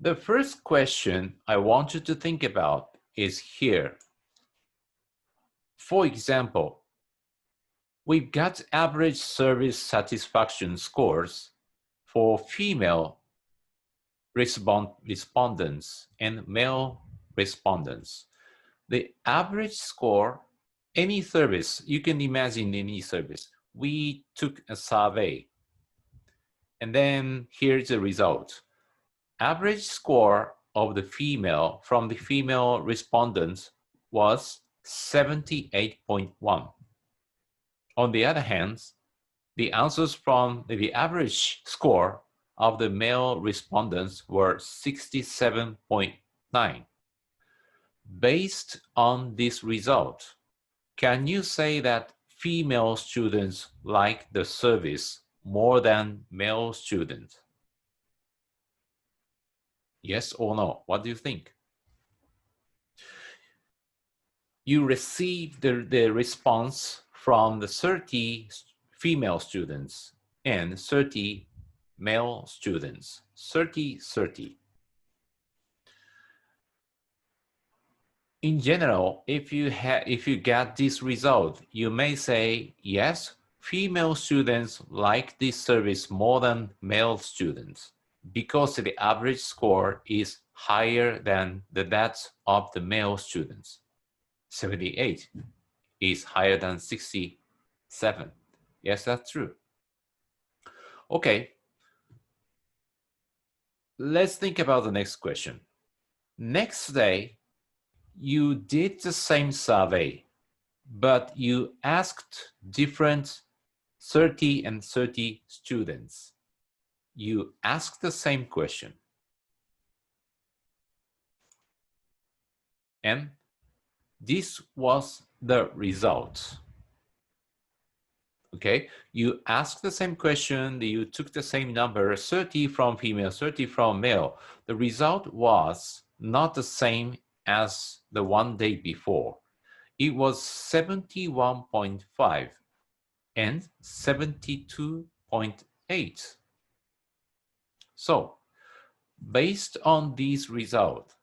The first question I want you to think about is here. For example, we've got average service satisfaction scores for female respondents and male respondents. The average score, any service, you can imagine any service. We took a survey, and then here's the result. Average score of the female respondents was 78.1. On the other hand, the answers from the average score of the male respondents were 67.9. Based on this result, can you say that female students like the service more than male students? Yes or no? What do you think? You received the response from the 30 female students and 30 male students, 30-30. In general, if you get this result, you may say, yes, female students like this service more than male students because the average score is higher than that of the male students. 78 is higher than 67. Yes, that's true. Okay. Let's think about the next question. Next day, you did the same survey, but you asked different 30 and 30 students. You asked the same question. And this was the result. Okay, you asked the same question, you took the same number, 30 from female, 30 from male. The result was not the same as the one day before. It was 71.5 and 72.8. So, based on these results,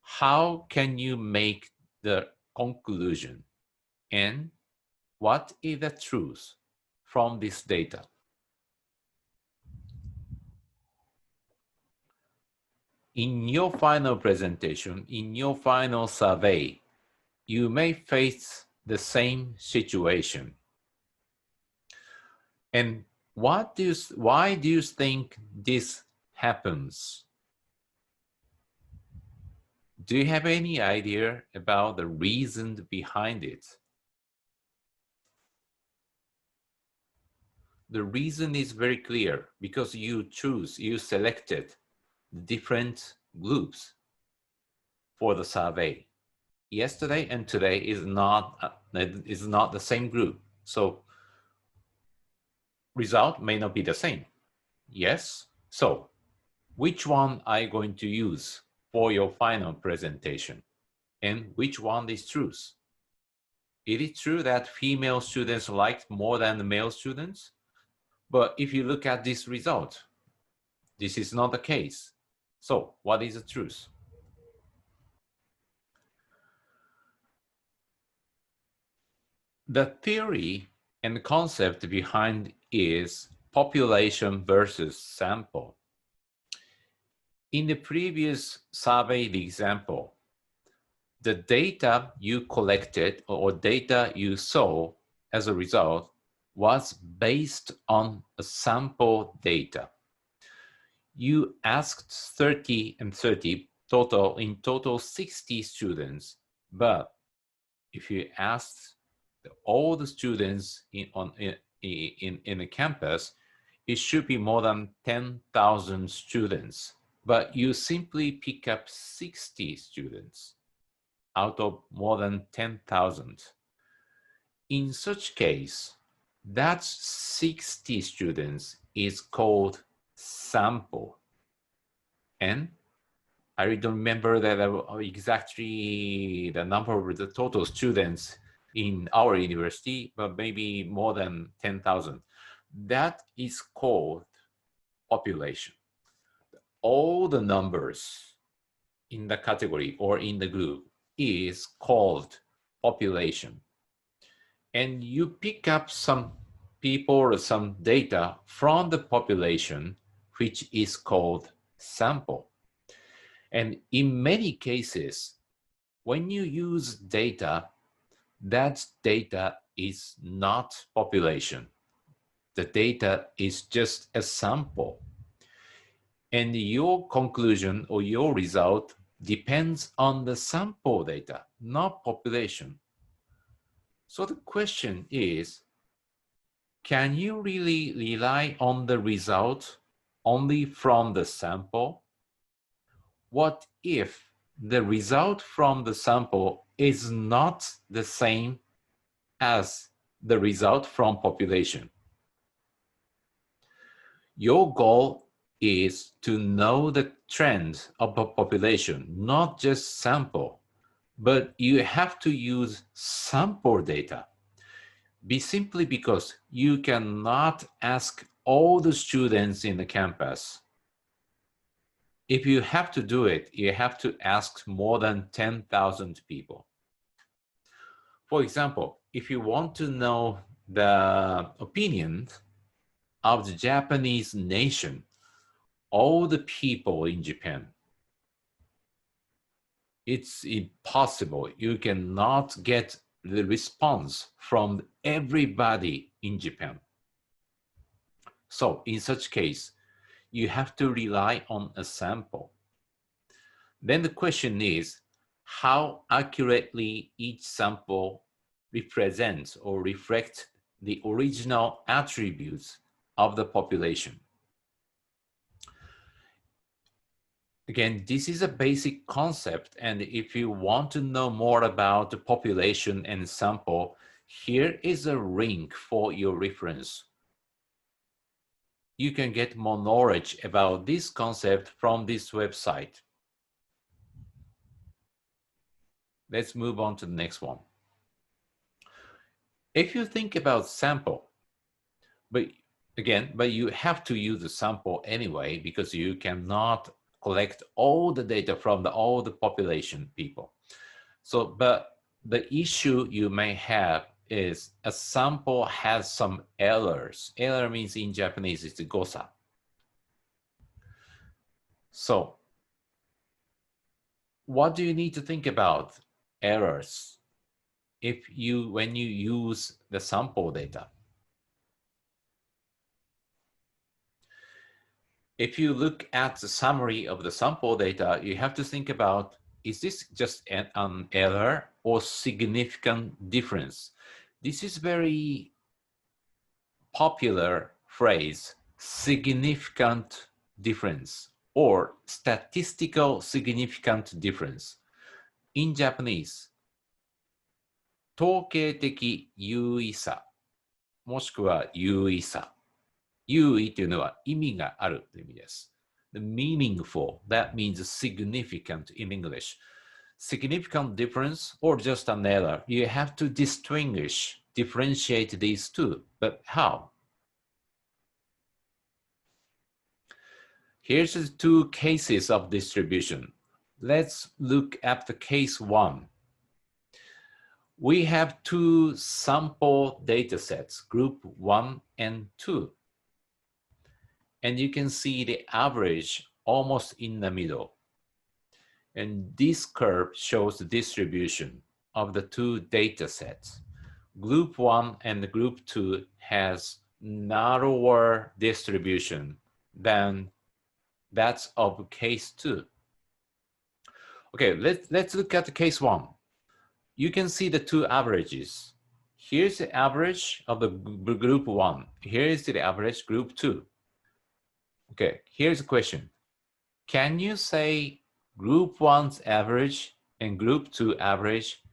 how can you make the conclusion? And what is the truth from this data? In your final presentation, in your final survey, you may face the same situation. And why do you think this happens? Do you have any idea about the reason behind it? The reason is very clear because you selected different groups for the survey. Yesterday and today is not the same group. So result may not be the same. Yes. So which one are you going to use for your final presentation? And which one is truth? It is true that female students liked more than the male students. But if you look at this result, this is not the case. So what is the truth? The theory and concept behind is population versus sample. In the previous survey example, the data you collected or data you saw as a result was based on a sample data. You asked 30 and 30 in total 60 students, but if you asked all the students in the campus, it should be more than 10,000 students, but you simply pick up 60 students out of more than 10,000. In such case, that 60 students is called sample. And I don't remember that exactly the number of the total students in our university, but maybe more than 10,000. That is called population. all the numbers in the category or in the group is called population. And you pick up some people or some data from the population, which is called sample. And in many cases, when you use data, that data is not population. The data is just a sample. And your conclusion or your result depends on the sample data, not population. So the question is, can you really rely on the result only from the sample? What if the result from the sample is not the same as the result from population? Your goal is to know the trend of a population, not just sample, but you have to use sample data. Simply because you cannot ask all the students in the campus. If you have to do it, you have to ask more than 10,000 people. For example, if you want to know the opinion of the Japanese nation, all the people in Japan, it's impossible. You cannot get the response from everybody in Japan. So in such case, you have to rely on a sample. Then the question is, how accurately each sample represents or reflects the original attributes of the population. Again, this is a basic concept, and if you want to know more about the population and sample, here is a link for your reference. You can get more knowledge about this concept from this website. Let's move on to the next one. If you think about sample, but you have to use the sample anyway because you cannot collect all the data from all the population people. So, but the issue you may have is a sample has some errors. Error means in Japanese it's gosa. So, what do you need to think about errors when you use the sample data? If you look at the summary of the sample data, you have to think about, is this just an error or significant difference? This is very popular phrase, significant difference or statistical significant difference. In Japanese, 統計的優位さ、もしくは優位さ。優位というのは意味があるという意味です。The meaningful, that means significant in English. Significant difference or just an error. You have to differentiate these two. But how? Here's the two cases of distribution. Let's look at the case one. We have two sample data sets, group 1 and 2. And you can see the average almost in the middle. And this curve shows the distribution of the two data sets. Group 1 and group 2 has narrower distribution than that of case 2. Okay, let's look at the case 1. You can see the two averages. Here's the average of the group 1. Here is the average group 2. Okay, here's the question. Can you say group 1's average and group 2 average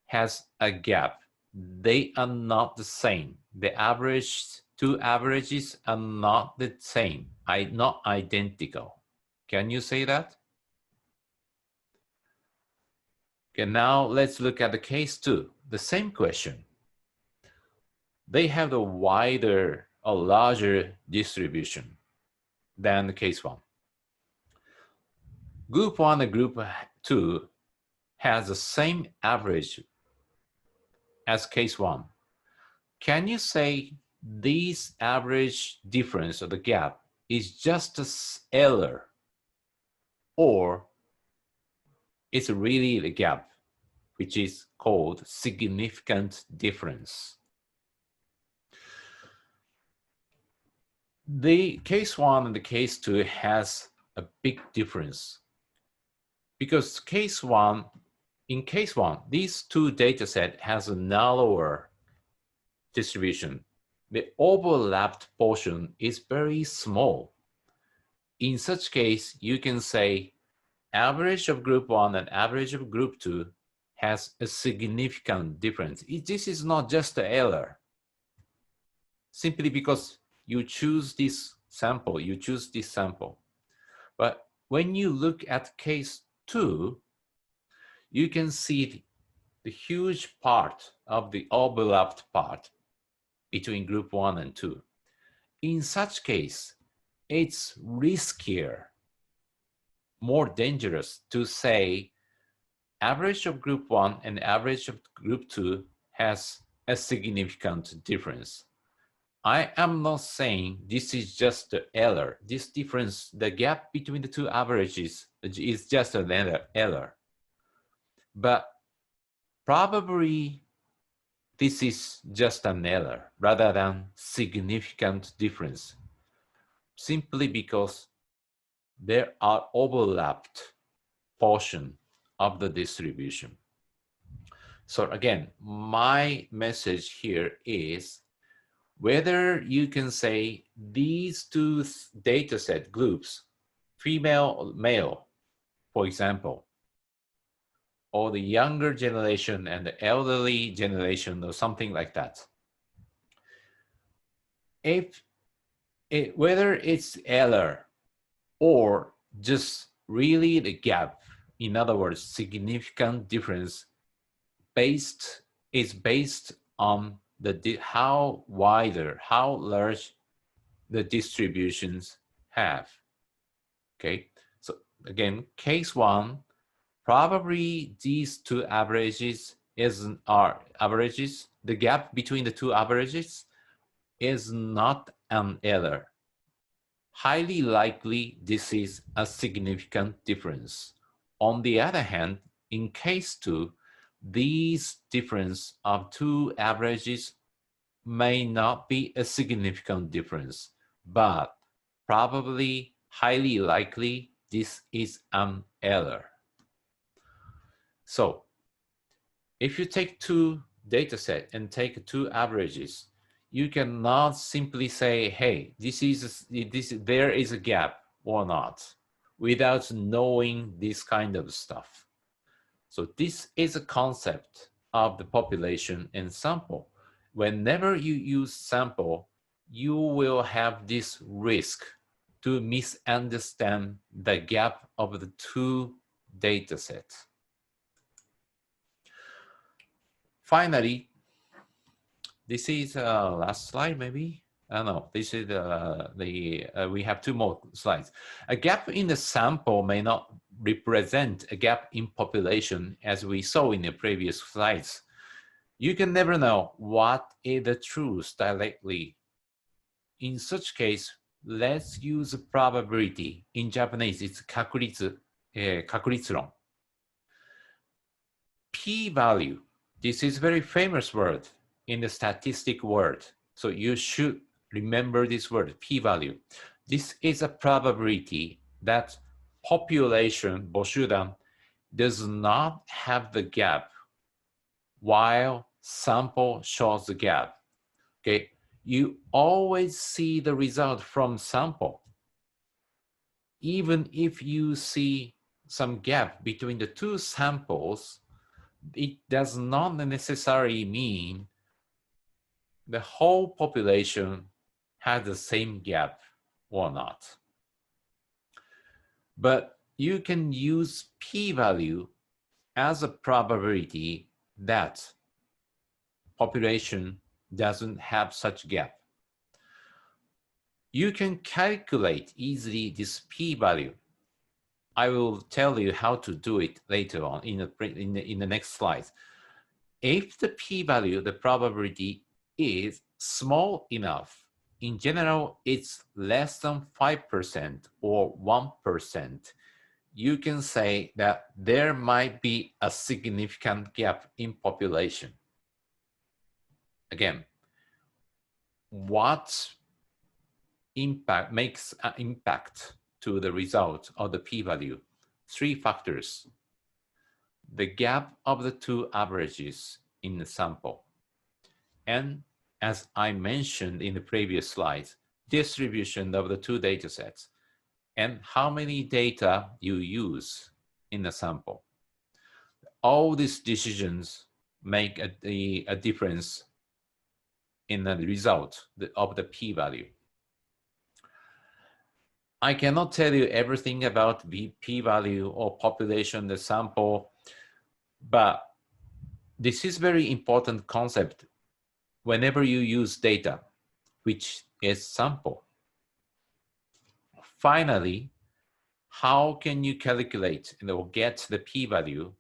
has a gap? They are not the same. The two averages are not the same, not identical. Can you say that? Okay, now let's look at the case 2. The same question. They have a larger distribution than the case 1. Group 1 and Group 2 has the same average as case 1. Can you say this average difference or the gap is just an error, or it's really the gap, which is called significant difference? The case 1 and the case 2 has a big difference, because in case 1, these two data set has a narrower distribution. The overlapped portion is very small. In such case, you can say average of group 1 and average of group 2 has a significant difference. This is not just an error. Simply because you choose this sample. But when you look at case 2, you can see the huge part of the overlapped part between group 1 and 2. In such case, it's riskier, more dangerous to say average of group 1 and average of group 2 has a significant difference. I am not saying this is just an error. This difference, the gap between the two averages is just an error. But probably this is just an error rather than significant difference, simply because there are overlapped portion of the distribution. So again, my message here is whether you can say these two data set groups, female or male, for example, or the younger generation and the elderly generation or something like that. Whether it's error or just really the gap, in other words, significant difference is based on how large the distributions have. Okay, so again, case 1, probably these two averages are averages. The gap between the two averages is not an error. Highly likely this is a significant difference. On the other hand, in case 2, these difference of two averages may not be a significant difference, but probably highly likely this is an error. So if you take two data set and take two averages, you cannot simply say, hey, there is a gap or not, without knowing this kind of stuff. So this is a concept of the population and sample. Whenever you use sample, you will have this risk to misunderstand the gap of the two data sets. Finally, this is last slide, maybe? No, this is we have 2 more slides. A gap in the sample may not represent a gap in population, as we saw in the previous slides. You can never know what is the truth directly. In such case, let's use probability. In Japanese, it's 確率論. P-value. This is a very famous word in the statistic world. So you should remember this word, p-value. This is a probability that population, 母集団, does not have the gap while sample shows the gap. Okay, you always see the result from sample. Even if you see some gap between the two samples, it does not necessarily mean the whole population has the same gap or not. But you can use p-value as a probability that population doesn't have such gap. You can calculate easily this p-value. I will tell you how to do it later on in the next slides. If the p-value, the probability is small enough, in general, it's less than 5% or 1%, you can say that there might be a significant gap in population. Again, what makes an impact to the result of the p-value? 3 factors. The gap of the 2 averages in the sample. And as I mentioned in the previous slides, distribution of the 2 data sets and how many data you use in the sample. All these decisions make a difference in the result of the p-value. I cannot tell you everything about the p-value or population, the sample, but this is very important concept whenever you use data, which is sample. Finally, how can you calculate or get the p-value?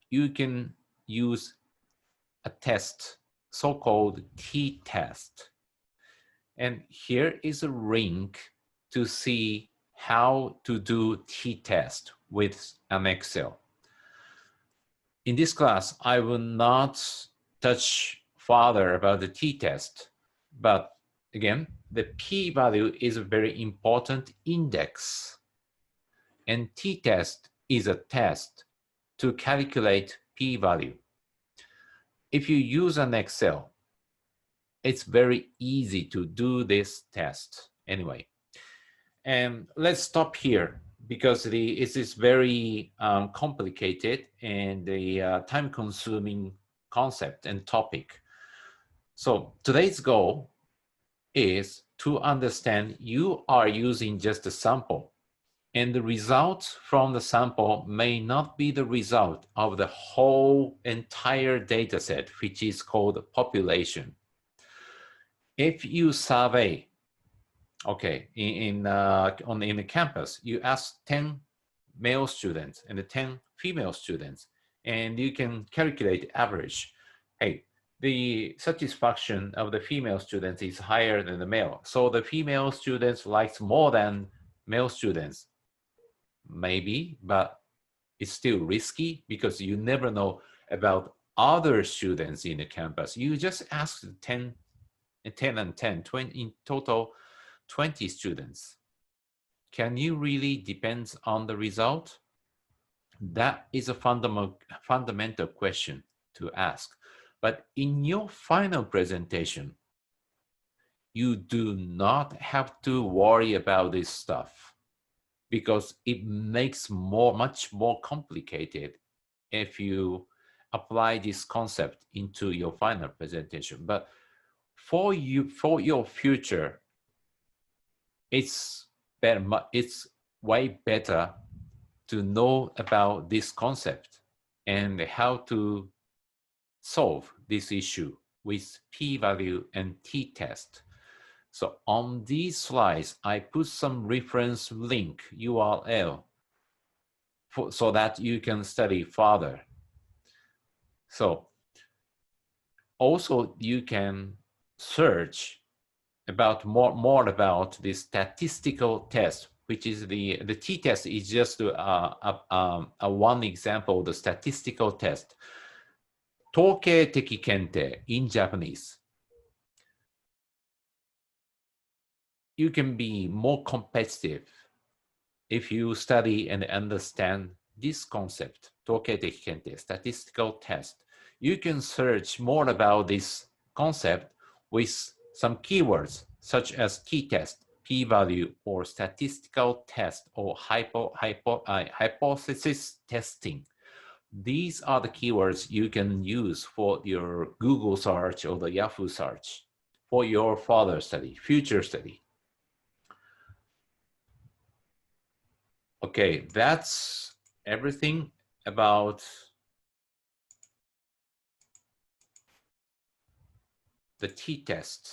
You can use a test, so-called t-test. And here is a link to see how to do t-test with an Excel. In this class, I will not touch further about the t-test, but again, the p-value is a very important index, and t-test is a test to calculate p-value. If you use an Excel, it's very easy to do this test anyway. And let's stop here because it is very complicated and the time-consuming concept and topic. So today's goal is to understand you are using just a sample, and the results from the sample may not be the result of the whole entire data set, which is called population. If you survey, okay, in the campus, you ask 10 male students and 10 female students, and you can calculate average. Hey, the satisfaction of the female students is higher than the male. So the female students likes more than male students. Maybe, but it's still risky because you never know about other students in the campus. You just ask 10 and 10, 20, in total 20 students. Can you really depend on the result? That is a fundamental question to ask. But in your final presentation, you do not have to worry about this stuff because it makes much more complicated if you apply this concept into your final presentation. But for your future, it's way better to know about this concept and how to solve this issue with p-value and t-test. So on these slides, I put some reference link URL so that you can study further. So also you can search about more about the statistical test, which is the t-test is just one example of the statistical test. 統計的検定 in Japanese. You can be more competitive if you study and understand this concept, 統計的検定 statistical test. You can search more about this concept with some keywords such as t-test, p-value, or statistical test, or hypothesis testing. These are the keywords you can use for your Google search or the Yahoo search for your further study, future study. Okay, that's everything about the t-test.